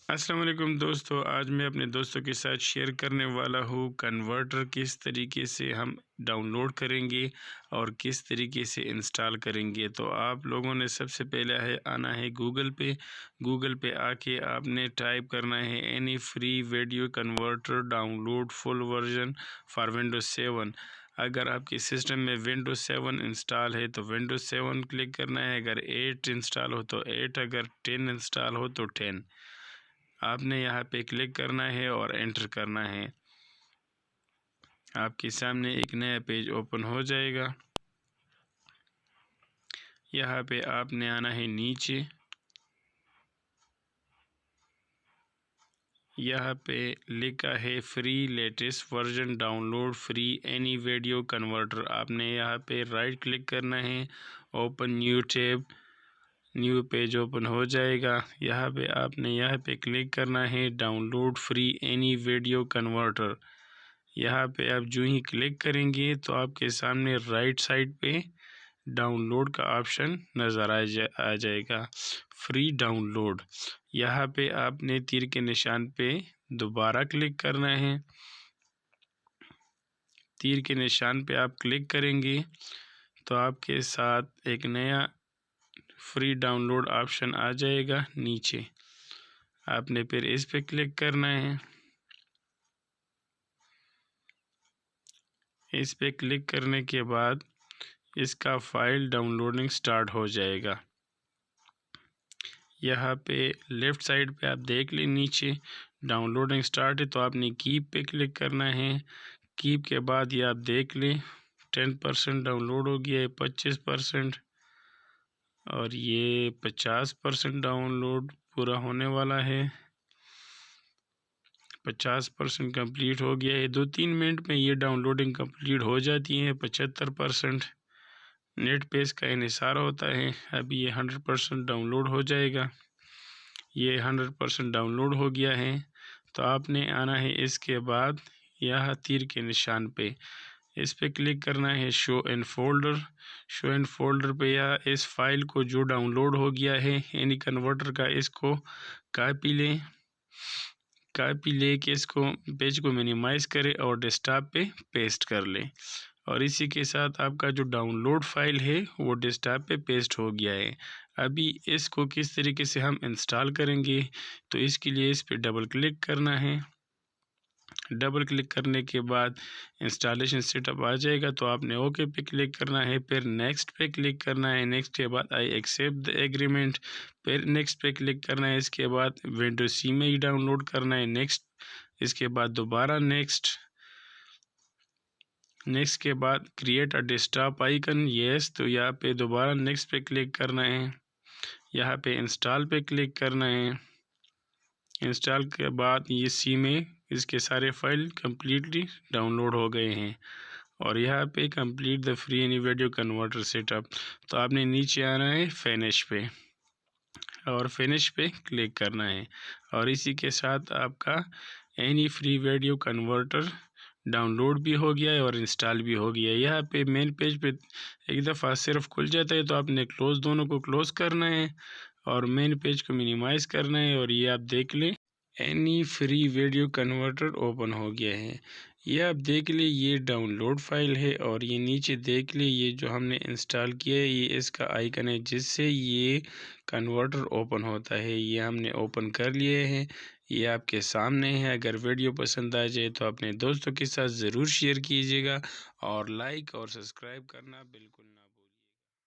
السلام علیکم دوستو، آج میں اپنے دوستوں کے ساتھ شیئر کرنے والا ہوں کنورٹر کس طریقے سے ہم ڈاؤن لوڈ کریں گے اور کس طریقے سے انسٹال کریں گے۔ تو آپ لوگوں نے سب سے پہلے آنا ہے گوگل پہ آ کے آپ نے ٹائپ کرنا ہے any free video converter download full version for Windows 7۔ اگر آپ کے سسٹم میں ونڈوز 7 انسٹال ہے تو ونڈوز 7 کلک کرنا ہے، اگر 8 انسٹال ہو تو 8، اگر 10 انسٹال ہو تو 10۔ آپ نے یہاں پہ کلک کرنا ہے اور انٹر کرنا ہے۔ آپ کے سامنے ایک نیا پیج اوپن ہو جائے گا۔ یہاں پہ آپ نے آنا ہے نیچے، یہاں پہ لکھا ہے free latest version download free any video converter. آپ نے یہاں پہ رائٹ کلک کرنا ہے، open new tab, new page open ہو جائے گا۔ یہاں پہ کلک کرنا ہے download free any video converter. یہاں پہ آپ جو ہی کلک کریں گے تو آپ کے سامنے رائٹ سائڈ پہ ڈاؤن لوڈ کا آپشن نظر آ جائے گا، فری ڈاؤن لوڈ۔ یہاں پہ آپ نے تیر کے نشان پہ دوبارہ کلک کرنا ہے۔ تیر کے نشان پہ آپ کلک کریں گے تو آپ کے ساتھ ایک نیا فری ڈاؤن لوڈ آپشن آ جائے گا نیچے۔ آپ نے پھر اس پہ کلک کرنا ہے۔ اس پہ کلک کرنے کے بعد اس کا فائل ڈاؤن لوڈنگ سٹارٹ ہو جائے گا۔ یہاں پہ لیفٹ سائڈ پہ آپ دیکھ لیں نیچے ڈاؤن لوڈنگ سٹارٹ ہے تو آپ نے کیپ پہ کلک کرنا ہے۔ کیپ کے بعد یہ آپ دیکھ لیں 10% ڈاؤن لوڈ ہو گیا ہے، 25% اور یہ 50% ڈاؤن لوڈ پورا ہونے والا ہے۔ 50% کمپلیٹ ہو گیا ہے۔ 2-3 منٹ میں یہ ڈاؤن لوڈنگ کمپلیٹ ہو جاتی ہے۔ 75% نیٹ پیس کا انحصار ہوتا ہے۔ اب یہ 100% ڈاؤن لوڈ ہو جائے گا۔ یہ 100% ڈاؤن لوڈ ہو گیا ہے تو آپ نے آنا ہے اس کے بعد یہاں تیر کے نشان پہ، اس پہ کلک کرنا ہے شو ان فولڈر۔ شو ان فولڈر پہ یا اس فائل کو جو ڈاؤن لوڈ ہو گیا ہے یعنی کنورٹر کا، اس کو کاپی لے کے اس کو پیج کو منیمائز کرے اور ڈیسک ٹاپ پہ پیسٹ کر لے، اور اسی کے ساتھ آپ کا جو ڈاؤن لوڈ فائل ہے وہ ڈیسک ٹاپ پہ پیسٹ ہو گیا ہے۔ ابھی اس کو کس طریقے سے ہم انسٹال کریں گے تو اس کے لیے اس پہ ڈبل کلک کرنا ہے۔ ڈبل کلک کرنے کے بعد انسٹالیشن سیٹ اپ آ جائے گا تو آپ نے اوکے پہ کلک کرنا ہے، پھر نیکسٹ پہ کلک کرنا ہے۔ نیکسٹ کے بعد آئی ایکسیپٹ دی ایگریمنٹ، پھر نیکسٹ پہ کلک کرنا ہے۔ اس کے بعد ونڈوز سی میں ہی ڈاؤن لوڈ کرنا ہے، نیکسٹ۔ اس کے بعد دوبارہ نیکسٹ کے بعد create a desktop icon, yes, تو یہاں پہ دوبارہ نیکسٹ پہ کلک کرنا ہے۔ یہاں پہ انسٹال پہ کلک کرنا ہے۔ انسٹال کے بعد یہ سی میں اس کے سارے فائل کمپلیٹلی ڈاؤن لوڈ ہو گئے ہیں، اور یہاں پہ complete the free any video converter setup, تو آپ نے نیچے آنا ہے فینش پہ اور فینش پہ کلک کرنا ہے، اور اسی کے ساتھ آپ کا any free video converter download بھی ہو گیا ہے اور انسٹال بھی ہو گیا ہے۔ یہاں پہ مین پیج پہ ایک دفعہ صرف کھل جاتا ہے تو آپ نے دونوں کو کلوز کرنا ہے اور مین پیج کو منیمائز کرنا ہے، اور یہ آپ دیکھ لیں any free video converter open ہو گیا ہے۔ یہ آپ دیکھ لیں یہ ڈاؤن لوڈ فائل ہے، اور یہ نیچے دیکھ لیں یہ جو ہم نے انسٹال کیا ہے یہ اس کا آئیکن ہے جس سے یہ کنورٹر اوپن ہوتا ہے۔ یہ ہم نے اوپن کر لیے ہیں، یہ آپ کے سامنے ہے۔ اگر ویڈیو پسند آ جائے تو اپنے دوستوں کے ساتھ ضرور شیئر کیجیے گا، اور لائک اور سبسکرائب کرنا بالکل نہ